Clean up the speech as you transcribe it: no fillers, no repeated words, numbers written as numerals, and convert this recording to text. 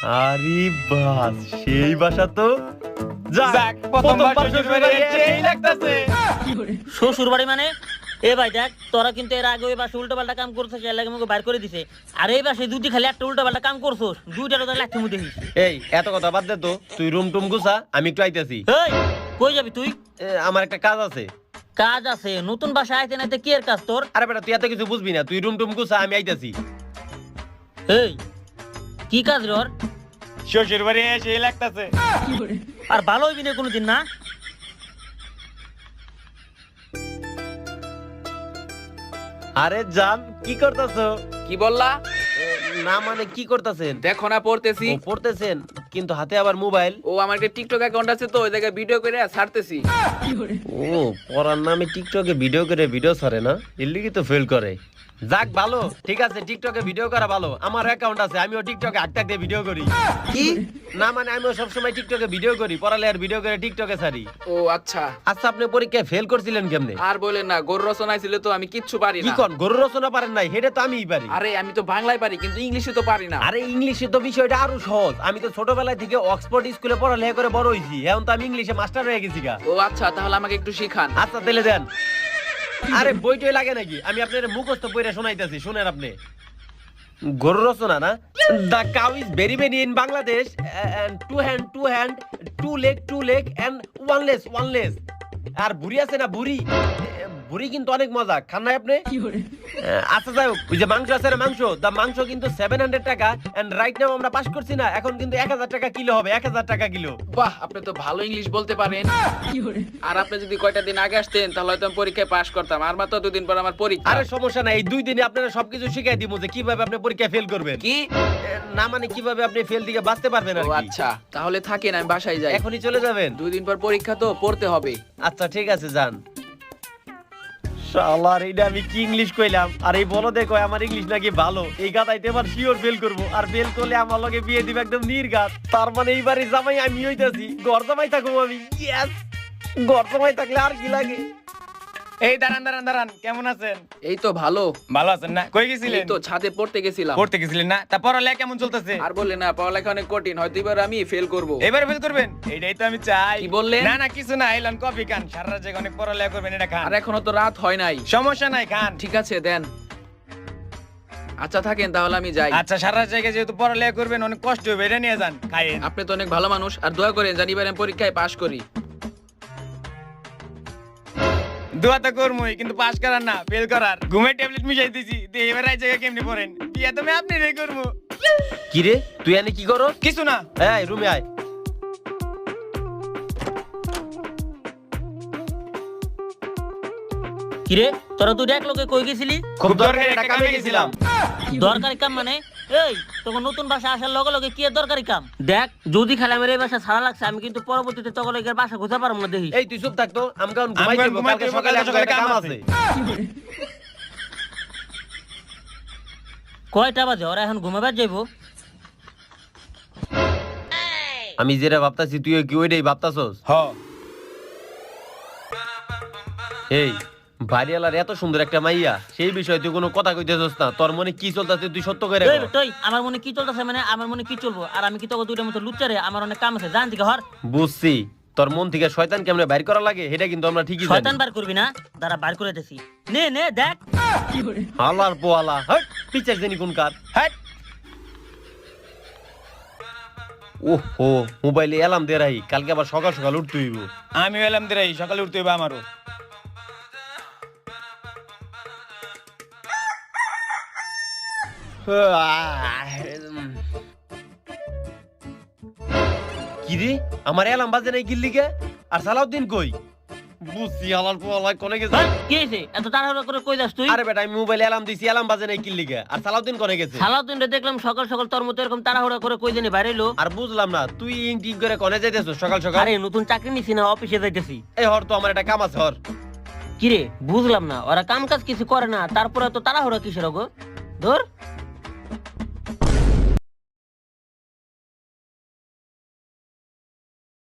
আরে বাস সেই বাসা তো যাক প্রথমবার শ্বশুর বাড়ি এই লাগতাছে। শ্বশুর বাড়ি মানে এ ভাই দেখ তোরা কিন্তু এর আগে ওই বাসে উল্টো পাল্টা কাম করছিস, এর লাগে আমাকে বাইর করে দিছে। আর এই বাসে দুটি খালি একটা উল্টো পাল্টা কাম করছস, দুইটারও তো লাগছে মুই দেখিস। এই এত কথা বাদ দে তো, তুই রুম টুম গুছা, আমি একটু আইতাছি। এই কই যাবি তুই? আমার একটা কাজ আছে। কাজ আছে? নতুন বাসা আইতে নাইতে কি এর কাজ তোর? আরে বেটা তুই এত কিছু বুঝবি না, তুই রুম টুম গুছা, আমি আইতাছি। এই কি কাজ রে ওর? শ্বশুর বাড়ি সেই লাগতাছে। আর ভালো হইবি না কোনোদিন না। আরে জান কি করতেছো? কি বললা? না মানে কি করতেছেন? দেখো না পড়তেছি। ও পড়তেছেন কিন্তু হাতে আবার মোবাইল। ও আমার একটা টিকটক অ্যাকাউন্ট আছে তো, ওই জায়গায় ভিডিও করে ছাড়তেছি। ও পড়ার নামে টিকটকে ভিডিও করে ভিডিও ছাড়ে না, এর লিগি তো ফেল করে। যাক ভালো, ঠিক আছে, টিকটকে ভিডিও করা ভালো। আমার অ্যাকাউন্ট আছে, আমিও টিকটকে হাঁটতে দিয়ে ভিডিও করি। কি না মানে আমিও সবসময় টিকটকে ভিডিও করি, পড়ালেখার ভিডিও করে টিকটকে ছাড়ি। ও আচ্ছা। আচ্ছা আপনি পরীক্ষায় ফেল করছিলেন কেমনে? আর বলেন না, গরু রচনা ছিল তো আমি কিচ্ছু পারি কি না। কোন গরু রচনা পারেন নাই? হেডে তো আমিই পারি। আরে আমি তো বাংলায় পারি কিন্তু ইংলিশে তো পারি না। আরে ইংলিশে তো বিষয়টা আরো সহজ। আমি তো ছোটবেলা থেকে অক্সফোর্ড স্কুলে পড়ালেখা করে বড় হইছি, এখন তো আমি ইংলিশে মাস্টার হয়ে গেছি গা। ও আচ্ছা, তাহলে আমাকে একটু শিখান। আচ্ছা তাহলে দেন। আরে বইটই লাগে নাকি? আমি আপনার মুখস্থ পড়ে শোনাইতেছি, শুনেন আপনি। গরু রচনা না? The cow is very many in Bangladesh and two hand, two leg and one leg. আর বুড়ি আছে না বুড়ি, বুড়ি কিন্তু অনেক মজা, খান নাই আপনি? আচ্ছা যাই হোক, ওই যে মাংস আছে না মাংস, দা মাংস কিন্তু 700 টাকা এন্ড রাইট নাও আমরা পাস করছি না, এখন কিন্তু 1000 টাকা কিলো হবে, 1000 টাকা কিলো। বাহ, আপনি তো ভালো ইংলিশ বলতে পারেন। আর আপনি যদি কয়টা দিন আগে আসতেন তাহলে হয়তো আমি পরীক্ষায় পাস করতাম। আর মাত্র 2 দিন পর আমার পরীক্ষা। আরে সমস্যা নাই, এই 2 দিনে আপনারা সবকিছু শিখাই দিব যে কিভাবে আপনি পরীক্ষায় ফেল করবেন। কি না মানে কিভাবে আপনি ফেল থেকে বাঁচতে পারবেন আর ও কি। আচ্ছা, তাহলে থাকেন, আমি বাসায় যাই। এখনই চলে যাবেন? 2 দিন পর পরীক্ষা তো, পড়তে হবে। আচ্ছা ঠিক আছে যান। শালার এইটা আমি কি ইংলিশ কইলাম, আর এই বড় দেখো আমার ইংলিশ নাকি ভালো, এই গাতাইতে এবার শিওর ফেল করব, আর ফেল করলে আমার লগে বিয়ে দিবে একদম নির্ঘাত। তার মানে এইবারে জামাই আমি হইতাছি, ঘর জামাই থাকবো আমি। ইয়েস, ঘর জামাই থাকলে আর কি লাগে। এই দাঁড়ান দাঁড়ান দাঁড়ান, কেমন আছেন? এই তো ভালো। ভালো আছেন না? কই এই গেছিলেন? তো ছাদে পড়তে গেছিলাম। পড়তে গেছিলেন না? তা পড়ালেখা কেমন চলতেছে? আর বললে না, পড়ালেখা অনেক কঠিন, হয়তো এবার আমি ফেল করব। এবারে ফেল করবেন? এইটাই তো আমি চাই। কি বললেন? না না কিছু না, এলান কফি খান, সারা রাত জেগে অনেক পড়ালেখা করবেন, এটা খান। আর এখনো তো রাত হয় নাই। সমস্যা নাই, খান। ঠিক আছে দেন। আচ্ছা থাকেন, তাহলে আমি যাই। আচ্ছা সারা রাত জেগে যেহেতু পড়ালেখা করবেন, অনেক কষ্ট হবে, এটা নিয়ে যান, খাইয়েন। আপনি তো অনেক ভালো মানুষ, আর দোয়া করেন জানি এবার আমি পরীক্ষায় পাশ করি। দোয়া তো করমই, কিন্তু পাস করার না, ফেল করার। ঘুমের ট্যাবলেট মিশাই দিছি, এবার এই জায়গা কেমনে পড়েন? বিয়া তো আমি আপনি রে করবো। কি রে তুই এনে কি করো? কিছু না। এই রুমে আয়। কিরে তোরা দুইটা এক লোকে কই গেছিলি? খুব দরকারি একটা কামে গেছিলাম। দরকারি কাম মানে? এই তখন নতুন বাসা আসার লগে লগে কি এর দরকারি কাম? দেখ যদি খালি আমার এই বাসা ছাড়া লাগছে, আমি কিন্তু পরবর্তীতে তখন এর বাসা খুঁজে পারবো না দেখি। এই তুই চুপ থাকতো, আমি কারণ ঘুমাই আমি যাবো, ঘুমাই কালকে যাবো, সকালে কালকে আমার একটা কাম কাম আছে। আছে। কয়টা বাজে? ওরা এখন ঘুমাবার যাইবো? আমি যেটা ভাবতাছি তুই কি ওইটাই ভাবতাছস? হ, এই বাড়িওয়ালার এত সুন্দর একটা মাইয়া, সেই বিষয়ে তুই কোনো কথা কইতেছস না, তোর মনে কি চলতেছে তুই সত্য করে এই বল। তুই আমার মনে কি চলতেছে মানে? আমার মনে কি চলবো? আর আমি কি তোকে দুইটার মতো লুচ্চারে? আমার অনেক কাম আছে, জান থেকে হর। বুঝছি, তোর মন থেকে শয়তান কেমনে বাইর করা লাগে এটা কিন্তু আমরা ঠিকই জানি। শয়তান বার করবি না, দাঁড়া বার করে দিছি। নে নে দেখ। হালার পোয়ালা, হট পিচার জানি কোন কার। হাট। ওহো মোবাইলে অ্যালার্ম দে রাই, কালকে আবার সকাল সকাল উঠতে হইব। আমি এলাম দেরাই, সকালে উঠতে হবে আমারও। কি রে আমার অ্যালার্ম বাজে নাই গিল্লিকে? আর সালাউদ্দিন কই? বুঝছি হালার পোয়ালা কোনে গেছে। হ্যাঁ, কি হয়েছে? এত তাড়াহুড়া করে কই যাস তুই? আরে বেটা আমি মোবাইলে অ্যালার্ম দিছি, অ্যালার্ম বাজে নাই গিল্লিকে। আর সালাউদ্দিন কোনে গেছে? সালাউদ্দিন রে দেখলাম সকাল সকাল তোর মতো এরকম তাড়াহুড়া করে কই জানি বাইরে এলো। আর বুঝলাম না তুই ইং টিং করে কোনে যাইতেছস সকাল সকাল? আরে নতুন চাকরি নিছি না, অফিসে যাইতেছি। এই হর তো আমার একটা কাম আছে, হর। কিরে বুঝলাম না, ওরা কাম কাজ কিছু করে না, তারপরে তো তাড়াহুড়া কিসের গো? ধর